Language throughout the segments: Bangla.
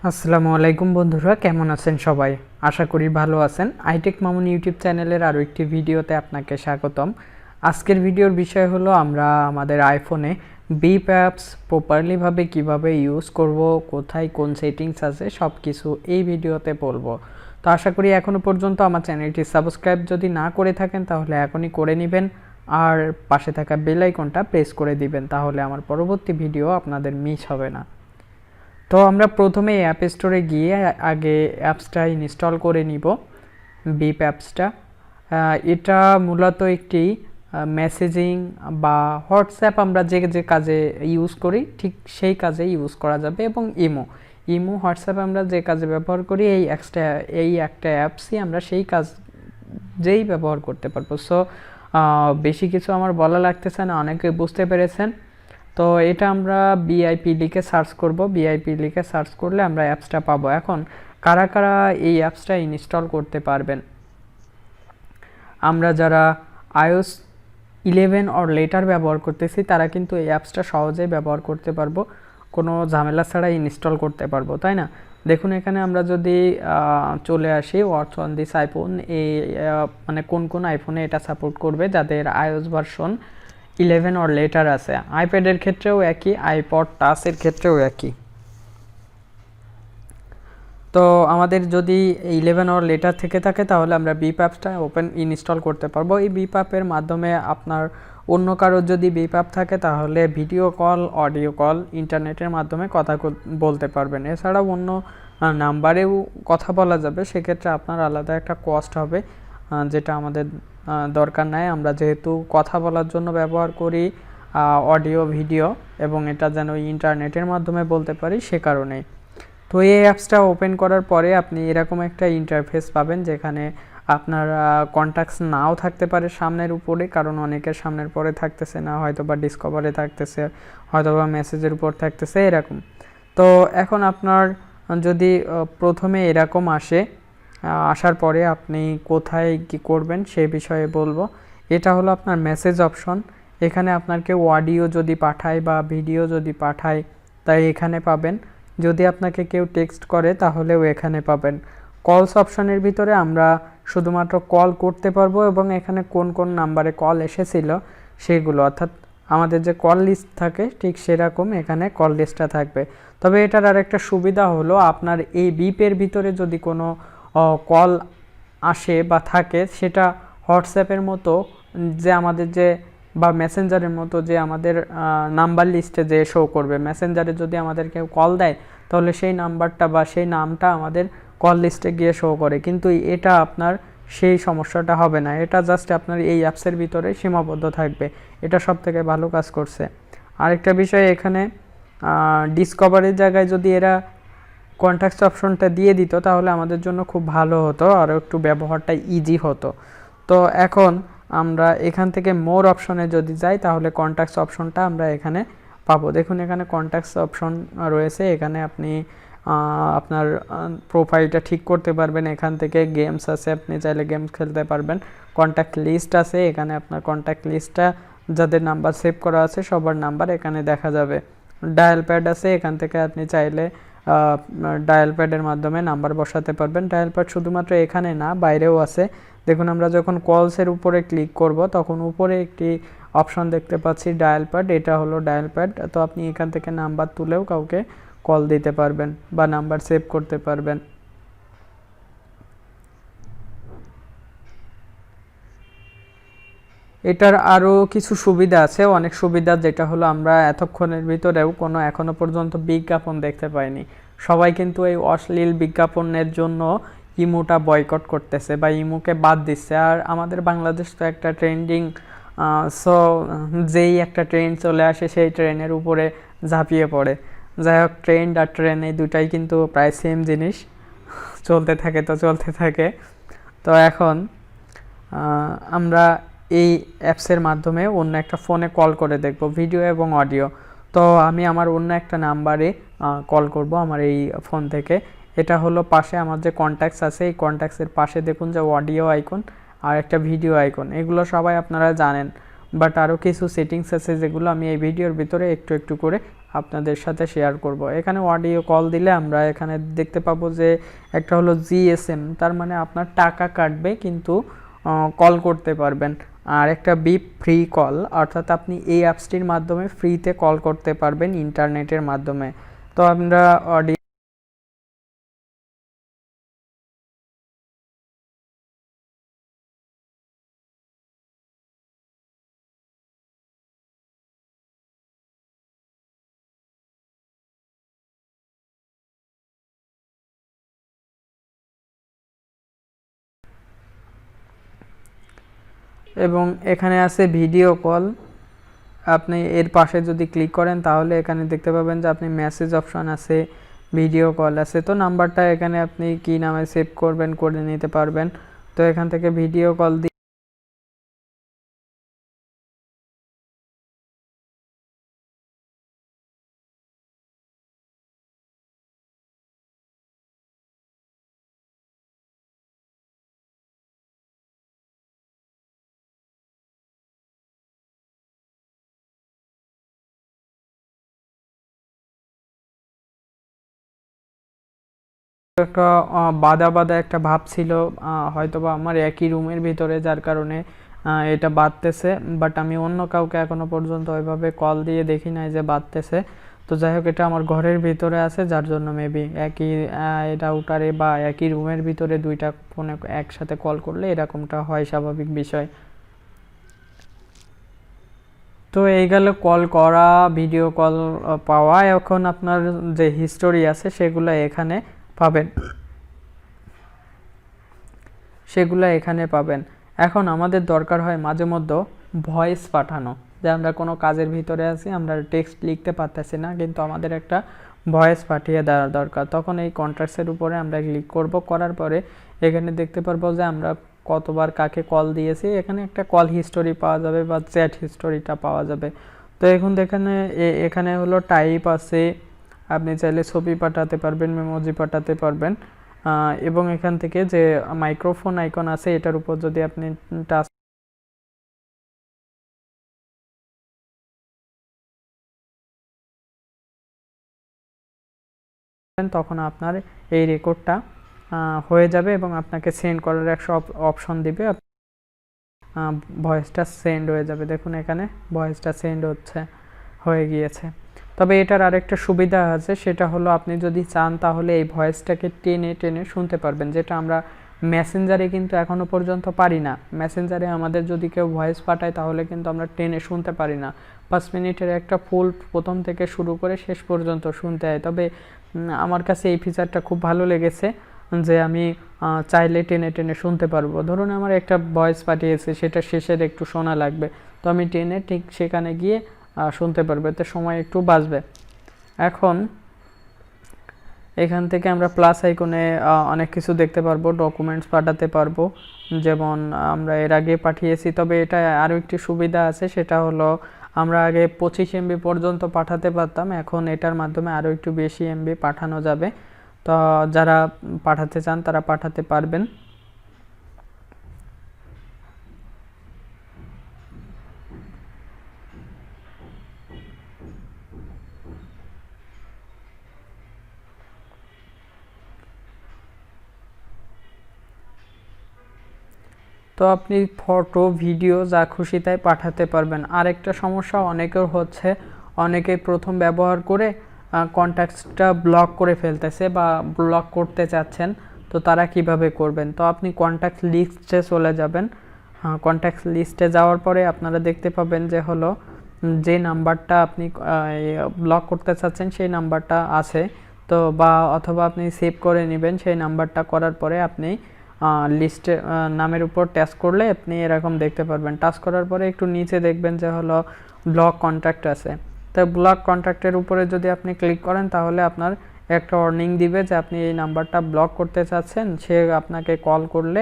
আসসালামু আলাইকুম বন্ধুরা, কেমন আছেন সবাই? আশা করি ভালো আছেন। iTechMamun ইউটিউব চ্যানেলের আরও একটি ভিডিওতে আপনাকে স্বাগতম। আজকের ভিডিওর বিষয় হলো আমরা আমাদের আইফোনে বিপ অ্যাপস প্রপারলিভাবে কিভাবে ইউজ করব, কোথায় কোন সেটিংস আছে সব কিছু এই ভিডিওতে বলবো। তো আশা করি এখনও পর্যন্ত আমার চ্যানেলটি সাবস্ক্রাইব যদি না করে থাকেন তাহলে এখনই করে নেবেন আর পাশে থাকা বেল আইকনটা প্রেস করে দিবেন, তাহলে আমার পরবর্তী ভিডিও আপনাদের মিস হবে না। তো আমরা প্রথমে অ্যাপ স্টোরে গিয়ে আগে অ্যাপসটা ইনস্টল করে নিব। বিপ অ্যাপসটা এটা মূলত একটি মেসেজিং বা হোয়াটসঅ্যাপ আমরা যে যে কাজে ইউজ করি ঠিক সেই কাজে ইউজ করা যাবে, এবং ইমো হোয়াটসঅ্যাপ আমরা যে কাজে ব্যবহার করি এই একটা অ্যাপসই আমরা সেই কাজ যেই ব্যবহার করতে পারবো। সো বেশি কিছু আমার বলা লাগতেছে না, অনেকে বুঝতে পেরেছেন। তো এটা আমরা বিআইপি লিখে সার্চ করব। বিআইপি লিখে সার্চ করলে আমরা অ্যাপসটা পাবো। এখন কারা কারা এই অ্যাপসটা ইনস্টল করতে পারবেন? আমরা যারা iOS 11 অর লেটার ব্যবহার করতেছি তারা কিন্তু এই অ্যাপসটা সহজেই ব্যবহার করতে পারবো, কোনো ঝামেলা ছাড়াই ইনস্টল করতে পারবো, তাই না? দেখুন এখানে আমরা যদি চলে আসি ওয়াটস অন দিস আইফোন, এই মানে কোন কোন আইফোনে এটা সাপোর্ট করবে, যাদের iOS ভার্সন 11 অর লেটার আছে। আইপ্যাডের ক্ষেত্রেও একই, আইপড টাচের ক্ষেত্রেও একই। তো আমাদের যদি 11 অর লেটার থেকে থাকে তাহলে আমরা বিপ অ্যাপসটা ইনস্টল করতে পারবো। এই বিপ অ্যাপের মাধ্যমে আপনার অন্য কারোর যদি বিপ অ্যাপ থাকে তাহলে ভিডিও কল, অডিও কল, ইন্টারনেটের মাধ্যমে কথা বলতে পারবেন। এছাড়াও অন্য নাম্বারেও কথা বলা যাবে, সেক্ষেত্রে আপনার আলাদা একটা কস্ট হবে, যেটা আমাদের দরকার নাই। আমরা যেহেতু কথা বলার জন্য ব্যবহার করি অডিও ভিডিও, এবং এটা যেন ইন্টারনেটের মাধ্যমে বলতে পারি সে কারণেই। তো এই অ্যাপসটা ওপেন করার পরে আপনি এরকম একটা ইন্টারফেস পাবেন, যেখানে আপনার কন্ট্যাক্টস নাও থাকতে পারে সামনের উপরে, কারণ অনেকের সামনের পরে থাকতেছে না, হয়তো বা ডিসকভারে থাকতেছে, হয়তো বা মেসেজের উপর থাকতেছে এরকম। তো এখন আপনার যদি প্রথমে এরকম আসার পরে আপনি কোথায় কি করবেন সেই বিষয়ে বলবো। এটা হলো আপনার মেসেজ অপশন। এখানে আপনার কেউ অডিও যদি পাঠায় বা ভিডিও যদি পাঠায় তাই এখানে পাবেন। যদি আপনাকে কেউ টেক্সট করে তাহলেও এখানে পাবেন। কলস অপশনের ভিতরে আমরা শুধুমাত্র কল করতে পারবো, এবং এখানে কোন কোন নাম্বারে কল এসেছিল সেগুলো, অর্থাৎ আমাদের যে কল লিস্ট থাকে ঠিক সেরকম এখানে কল লিস্টটা থাকবে। তবে এটার আরেকটা সুবিধা হলো আপনার এই বিপের ভিতরে যদি কোনো কল আসে বা থাকে, সেটা হোয়াটসঅ্যাপের মতো যে আমাদের যে বা মেসেঞ্জারের মতো যে আমাদের নাম্বার লিস্টে যে শো করবে। মেসেঞ্জারে যদি আমাদের কেউ কল দেয় তাহলে সেই নাম্বারটা বা সেই নামটা আমাদের কল লিস্টে গিয়ে শো করে, কিন্তু এটা আপনার সেই সমস্যাটা হবে না। এটা জাস্ট আপনার এই অ্যাপসের ভিতরে সীমাবদ্ধ থাকবে। এটা সব থেকে ভালো কাজ করছে। আরেকটা বিষয়, এখানে ডিসকভারের জায়গায় যদি এরা কন্ট্যাক্টস অপশনটা দিয়ে দিত তাহলে আমাদের জন্য খুব ভালো হতো, আরও একটু ব্যবহারটা ইজি হতো। তো এখন আমরা এখান থেকে মোর অপশনে যদি যাই তাহলে কন্ট্যাক্টস অপশনটা আমরা এখানে পাবো। দেখুন এখানে কন্ট্যাক্টস অপশন রয়েছে, এখানে আপনি আপনার প্রোফাইলটা ঠিক করতে পারবেন। এখান থেকে গেমস আছে, আপনি চাইলে গেমস খেলতে পারবেন। কন্ট্যাক্ট লিস্ট আছে, এখানে আপনার কন্ট্যাক্ট লিস্টটা যাদের নাম্বার সেভ করা আছে সবার নাম্বার এখানে দেখা যাবে। ডায়াল প্যাড আছে, এখান থেকে আপনি চাইলে ডায়াল প্যাডের মাধ্যমে নাম্বার বসাতে পারবেন। ডায়াল প্যাড শুধুমাত্র এখানে না, বাইরেও আছে। দেখুন আমরা যখন কলসের উপরে ক্লিক করব তখন উপরে একটি অপশন দেখতে পাচ্ছি ডায়াল প্যাড, এটা হলো ডায়াল প্যাড। তো আপনি এখান থেকে নাম্বার তুলেও কাউকে কল দিতে পারবেন বা নাম্বার সেভ করতে পারবেন। এটার আরও কিছু সুবিধা আছে, অনেক সুবিধা, যেটা হলো আমরা এতক্ষণের ভিতরেও কোনো এখনো পর্যন্ত বিজ্ঞাপন দেখতে পাইনি। সবাই কিন্তু এই অশ্লীল বিজ্ঞাপনের জন্য ইমোটা বয়কট করতেছে বা ইমোকে বাদ দিচ্ছে। আর আমাদের বাংলাদেশ তো একটা ট্রেন্ডিং, সো যেই একটা ট্রেন চলে আসে সেই ট্রেনের উপরে ঝাঁপিয়ে পড়ে। যাই হোক, ট্রেন্ড আর ট্রেন এই দুটাই কিন্তু প্রায় সেম জিনিস, চলতে থাকে তো চলতে থাকে। তো এখন আমরা এই অ্যাপসের মাধ্যমে অন্য একটা ফোনে কল করে দেখব, ভিডিও এবং অডিও। তো আমি আমার অন্য একটা নাম্বারে কল করব আমার এই ফোন থেকে। এটা হলো পাশে আমার যে কন্ট্যাক্টস আছে, এই কন্ট্যাক্টসের পাশে দেখুন যে অডিও আইকন আর একটা ভিডিও আইকন, এগুলো সবাই আপনারা জানেন। বাট আরও কিছু সেটিংস আছে যেগুলো আমি এই ভিডিওর ভিতরে একটু একটু করে আপনাদের সাথে শেয়ার করব। এখানে অডিও কল দিলে আমরা এখানে দেখতে পাবো যে একটা হলো জিএসএম, তার মানে আপনার টাকা কাটবে কিন্তু কল করতে পারবেন। আর একটা বিপ ফ্রি কল, অর্থাৎ আপনি এই অ্যাপসটির মাধ্যমে ফ্রিতে কল করতে পারবেন ইন্টারনেটের মাধ্যমে। তো আমরা অডিও এবং এখানে আছে ভিডিও কল। আপনি এর পাশে যদি ক্লিক করেন তাহলে এখানে দেখতে পাবেন যে আপনি মেসেজ অপশন আছে, ভিডিও কল আছে। তো নাম্বারটা এখানে আপনি কি নামে সেভ করবেন করে নিতে পারবেন। তো এখান থেকে ভিডিও কল দিয়ে একটা বাধা বাধা একটা ভাব ছিল, হয়তোবা আমার একই রুমের ভিতরে, যার কারণে এটা বাজতেছে। বাট আমি অন্য কাউকে এখনো পর্যন্ত ওইভাবে কল দিয়ে দেখি নাই যে বাজতেছে। তো যাই হোক, এটা আমার ঘরের ভিতরে আছে, যার জন্য মেবি একই রাউটারে বা একই রুমের ভিতরে দুইটা ফোনে একসাথে কল করলে এরকমটা হয়, স্বাভাবিক বিষয়। তো এই গেল কল করা, ভিডিও কল পাওয়া। এখন আপনার যে হিস্টোরি আছে সেগুলো এখানে পাবেন, এখন আমাদের দরকার হয় মাঝে মধ্যে ভয়েস পাঠানো, যে আমরা কোনো কাজের ভিতরে আছি, আমরা টেক্সট লিখতে পারতেছি না, কিন্তু আমাদের একটা ভয়েস পাঠিয়ে দেওয়ার দরকার। তখন এই কন্ট্যাক্টসের উপরে আমরা ক্লিক করব, করার পরে এখানে দেখতে পারবো যে আমরা কতবার কাকে কল দিয়েছি। এখানে একটা কল হিস্টোরি পাওয়া যাবে বা চ্যাট হিস্টোরিটা পাওয়া যাবে। তো এখন এখানে হলো টাইপ আছে, আপনি চাইলে ছবি পাঠাতে পারবেন, মেমোজি পাঠাতে পারবেন। এবং এখান থেকে যে মাইক্রোফোন আইকন আছে এটার উপর যদি আপনি টাচ করেন তখন আপনার এই রেকর্ডটা হয়ে যাবে এবং আপনাকে সেন্ড করার একটা অপশন দিবে, ভয়েসটা সেন্ড হয়ে যাবে। দেখুন এখানে ভয়েসটা সেন্ড হয়ে গিয়েছে। তবে এটার আরেকটা সুবিধা আছে, সেটা হলো আপনি যদি চান তাহলে এই ভয়েসটাকে টেনে টেনে শুনতে পারবেন, যেটা আমরা মেসেঞ্জারে কিন্তু এখনও পর্যন্ত পারি না। মেসেঞ্জারে আমাদের যদি কেউ ভয়েস পাঠায় তাহলে কিন্তু আমরা টেনে শুনতে পারি না, 5 মিনিটের একটা ফুল প্রথম থেকে শুরু করে শেষ পর্যন্ত শুনতে হয়। তবে আমার কাছে এই ফিচারটা খুব ভালো লেগেছে, যে আমি চাইলে টেনে টেনে শুনতে পারবো। ধরুন আমার একটা ভয়েস পাঠিয়েছে, সেটা শেষের একটু শোনা লাগবে, তো আমি টেনে ঠিক সেখানে গিয়ে শুনতে পারবো, এতে সময় একটু বাঁচবে। এখন এখান থেকে আমরা প্লাস আইকনে অনেক কিছু দেখতে পারবো, ডকুমেন্টস পাঠাতে পারবো, যেমন আমরা এর আগে পাঠিয়েছি। তবে এটা আরও একটি সুবিধা আছে, সেটা হলো আমরা আগে 25 MB পর্যন্ত পাঠাতে পারতাম, এখন এটার মাধ্যমে আরও একটু বেশি MB পাঠানো যাবে। তো যারা পাঠাতে চান তারা পাঠাতে পারবেন। তো আপনি ফটো, ভিডিও যা খুশি তাই পাঠাতে পারবেন। আরেকটা সমস্যা অনেকের হচ্ছে, অনেকে প্রথম ব্যবহার করে কন্ট্যাক্টসটা ব্লক করে ফেলতেছে বা ব্লক করতে চাচ্ছেন। তো তারা কিভাবে করবেন? তো আপনি কন্ট্যাক্ট লিস্টে চলে যাবেন। কন্ট্যাক্ট লিস্টে যাওয়ার পরে আপনারা দেখতে পাবেন যে হলো যে নাম্বারটা আপনি ব্লক করতে চাচ্ছেন সেই নাম্বারটা আছে। তো বা অথবা আপনি সেভ করে নেবেন সেই নাম্বারটা, করার পরে আপনি লিস্টে নামের উপর টাচ করলে আপনি এরকম দেখতে পারবেন। টাচ করার পরে একটু নিচে দেখবেন যে হলো ব্লক কন্ট্যাক্ট আছে। তো ব্লক কন্ট্যাক্টের উপরে যদি আপনি ক্লিক করেন তাহলে আপনার একটা ওয়ার্নিং দিবে যে আপনি এই নাম্বারটা ব্লক করতে চাচ্ছেন, সে আপনাকে কল করলে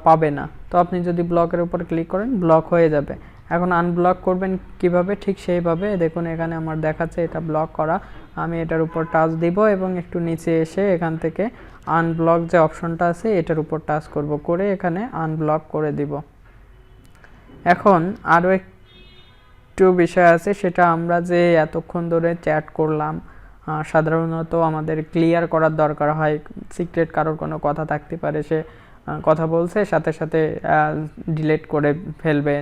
পাবে না। তো আপনি যদি ব্লকের উপর ক্লিক করেন ব্লক হয়ে যাবে। এখন আনব্লক করবেন কিভাবে? ঠিক সেইভাবে দেখুন এখানে আমার দেখাচ্ছে এটা ব্লক করা। আমি এটার উপর টাচ দিব এবং একটু নিচে এসে এখান থেকে আনব্লক যে অপশনটা আছে এটার উপর টাচ করব, করে এখানে আনব্লক করে দিব। এখন একটু বিষয় আছে, সেটা আমরা যে এতক্ষণ ধরে চ্যাট করলাম সাধারণত আমাদের ক্লিয়ার করার দরকার হয়। সিক্রেট কারোর কোনো কথা থাকতে পারে, সে কথা বলছে সাথে সাথে ডিলিট করে ফেলবে,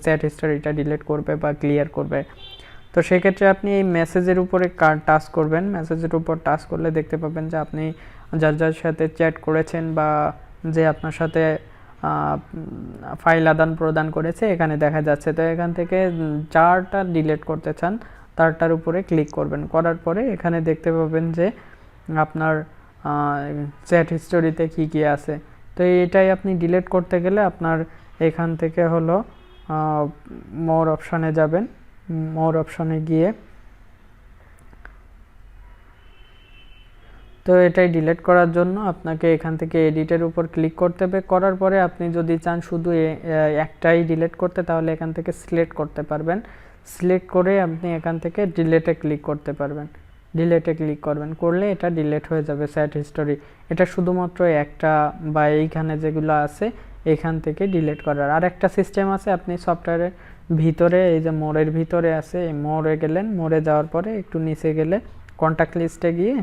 চ্যাট হিস্টোরিটা ডিলিট করবে বা ক্লিয়ার করবে। তো সেক্ষেত্রে আপনি এই মেসেজের উপরে টাচ করবেন। মেসেজের উপর টাচ করলে দেখতে পাবেন যে আপনি যার যার সাথে চ্যাট করেছেন বা যে আপনার সাথে ফাইল আদান প্রদান করেছে এখানে দেখা যাচ্ছে। তো এখান থেকে যারটা ডিলিট করতে চান তারটার উপরে ক্লিক করবেন। করার পরে এখানে দেখতে পাবেন যে আপনার চ্যাট হিস্টোরিতে কি কি আছে। তো এটাই আপনি ডিলিট করতে গেলে আপনার এখান থেকে হলো মোর অপশানে যাবেন। মোর অপশানে গিয়ে তো এটাই ডিলিট করার জন্য আপনাকে এখান থেকে এডিটের উপর ক্লিক করতে হবে। করার পরে আপনি যদি চান শুধু একটাই ডিলিট করতে, তাহলে এখান থেকে সিলেক্ট করতে পারবেন। সিলেক্ট করে আপনি এখান থেকে ডিলিটে ক্লিক করতে পারবেন। ডিলিটে ক্লিক করবেন, করলে এটা ডিলিট হয়ে যাবে চ্যাট হিস্টোরি। এটা শুধুমাত্র একটা বা এইখানে যেগুলো আছে এখান থেকে ডিলিট করার। আর একটা সিস্টেম আছে, আপনি সফটওয়্যারের ভিতরে এই যে মোড়ের ভিতরে আছে, এই মোড়ে গেলেন, মোড়ে যাওয়ার পরে একটু নিচে গেলে কন্ট্যাক্ট লিস্টে গিয়ে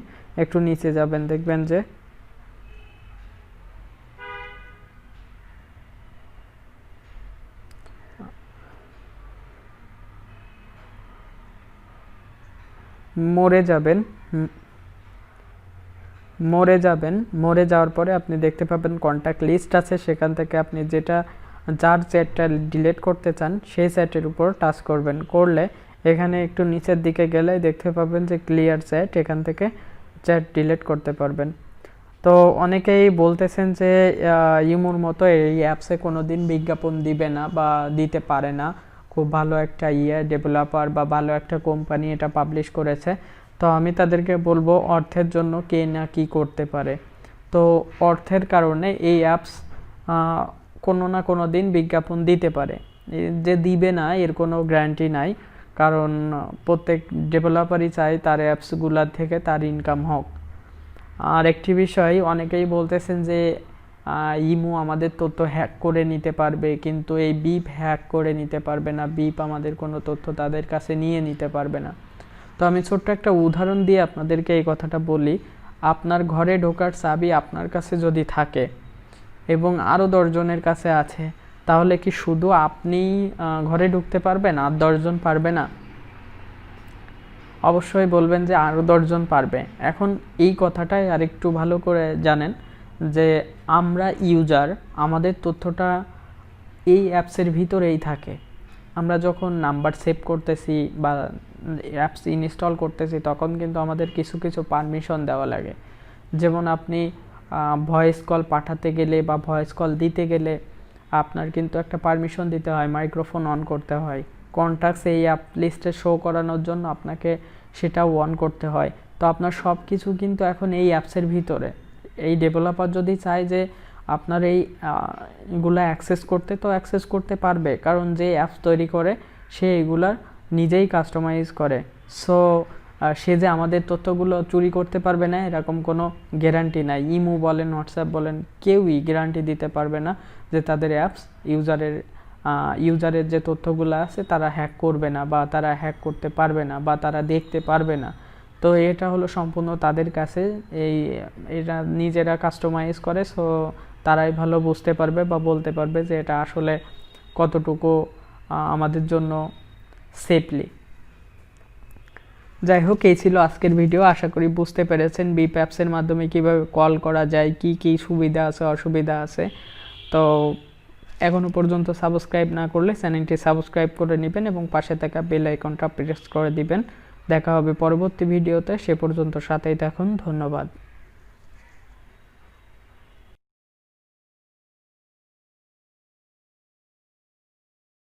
একটু নিচে যাবেন, দেখবেন যে মোড়ে যাবেন। মোড়ে যাবেন, মোড়ে যাওয়ার পরে আপনি দেখতে পাবেন কন্ট্যাক্ট লিস্ট আছে, সেখান থেকে আপনি যার চ্যাটটা ডিলিট করতে চান সেই চ্যাটের উপর টাচ করবেন। করলে এখানে একটু নিচের দিকে গেলে দেখতে পাবেন যে ক্লিয়ার চ্যাট, এখান থেকে চ্যাট ডিলিট করতে পারবেন। তো অনেকেই বলতেছেন যে ইমোর মতো এই অ্যাপসে কোনো দিন বিজ্ঞাপন দিবে না বা দিতে পারে না, খুব ভালো একটা ডেভেলপার বা ভালো একটা কোম্পানি এটা পাবলিশ করেছে। তো আমি তাদেরকে বলবো অর্থের জন্য কে না কি করতে পারে। তো অর্থের কারণে এই অ্যাপস কোনো না কোনো দিন বিজ্ঞাপন দিতে পারে, যে দিবে না এর কোনো গ্যারান্টি নাই, কারণ প্রত্যেক ডেভেলপারই চায় তার অ্যাপসগুলোর থেকে তার ইনকাম হোক। আর একটি বিষয়, অনেকেই বলতেছেন যে ইমো আমাদের তথ্য হ্যাক করে নিতে পারবে, কিন্তু এই বিপ হ্যাক করে নিতে পারবে না, বিপ আমাদের কোনো তথ্য তাদের কাছে নিয়ে নিতে পারবে না। তো আমি ছোট্ট একটা উদাহরণ দিয়ে আপনাদেরকে এই কথাটা বলি। আপনার ঘরে ঢোকার চাবি আপনার কাছে যদি থাকে এবং আরও 10 জনের কাছে আছে, তাহলে কি শুধু আপনি ঘরে ঢুকতে পারবেন আর 10 জন পারবে না? অবশ্যই বলবেন যে আরও 10 জন পারবে। এখন এই কথাটাই আরেকটু ভালো করে জানেন যে আমরা ইউজার, আমাদের তথ্যটা এই অ্যাপসের ভিতরেই থাকে। আমরা যখন নাম্বার সেভ করতেছি বা অ্যাপস ইনস্টল করতেছি তখন কিন্তু আমাদের কিছু কিছু পারমিশন দেওয়া লাগে। যেমন আপনি ভয়েস কল পাঠাতে গেলে বা ভয়েস কল দিতে গেলে আপনার কিন্তু একটা পারমিশন দিতে হয়, মাইক্রোফোন অন করতে হয়। কন্ট্যাক্টস এই অ্যাপ লিস্টে শো করানোর জন্য আপনাকে সেটাও অন করতে হয়। তো আপনার সব কিছু কিন্তু এখন এই অ্যাপসের ভিতরে। এই ডেভেলপার যদি চায় যে আপনার এইগুলো অ্যাক্সেস করতে, তো অ্যাক্সেস করতে পারবে, কারণ যে অ্যাপস তৈরি করে সে এগুলার নিজেই কাস্টমাইজ করে। সো সে যে আমাদের তথ্যগুলো চুরি করতে পারবে না এরকম কোনো গ্যারান্টি নাই। ইমো বলেন, হোয়াটসঅ্যাপ বলেন, কেউই গ্যারান্টি দিতে পারবে না যে তাদের অ্যাপস ইউজারের যে তথ্যগুলো আছে তারা হ্যাক করবে না বা তারা হ্যাক করতে পারবে না বা তারা দেখতে পারবে না। তো এটা হলো সম্পূর্ণ তাদের কাছে, এটা নিজেরা কাস্টমাইজ করে। সো তারাই ভালো বুঝতে পারবে বা বলতে পারবে যে এটা আসলে কতটুকু আমাদের জন্য সেফলি। যাই হোক, এই ছিল আজকের ভিডিও। আশা করি বুঝতে পেরেছেন বিপ অ্যাপসের মাধ্যমে কিভাবে কল করা যায়, কি কি সুবিধা আছে অসুবিধা আছে। তো এখনও পর্যন্ত সাবস্ক্রাইব না করলে চ্যানেলটি সাবস্ক্রাইব করে নেবেন এবং পাশে থাকা বেল আইকনটা প্রেস করে দিবেন। দেখা হবে পরবর্তী ভিডিওতে, সে পর্যন্ত সাথেই থাকুন। ধন্যবাদ।